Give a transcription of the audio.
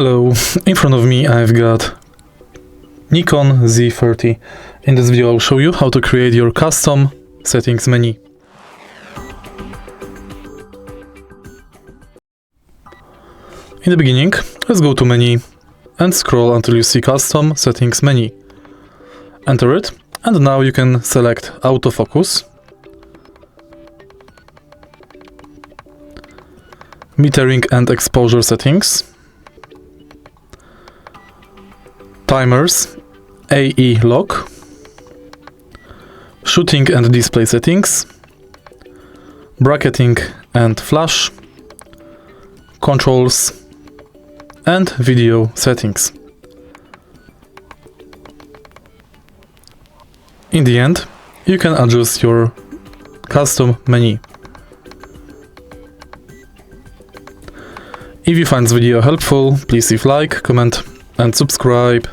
Hello, in front of me I've got Nikon Z30. In this video I'll show you how to create your custom settings menu. In the beginning, let's go to menu and scroll until you see custom settings menu. Enter it, and now you can select autofocus, metering and exposure settings, timers, AE lock, shooting and display settings, bracketing and flash, controls, and video settings. In the end, you can adjust your custom menu. If you find this video helpful, please leave like, comment, and subscribe.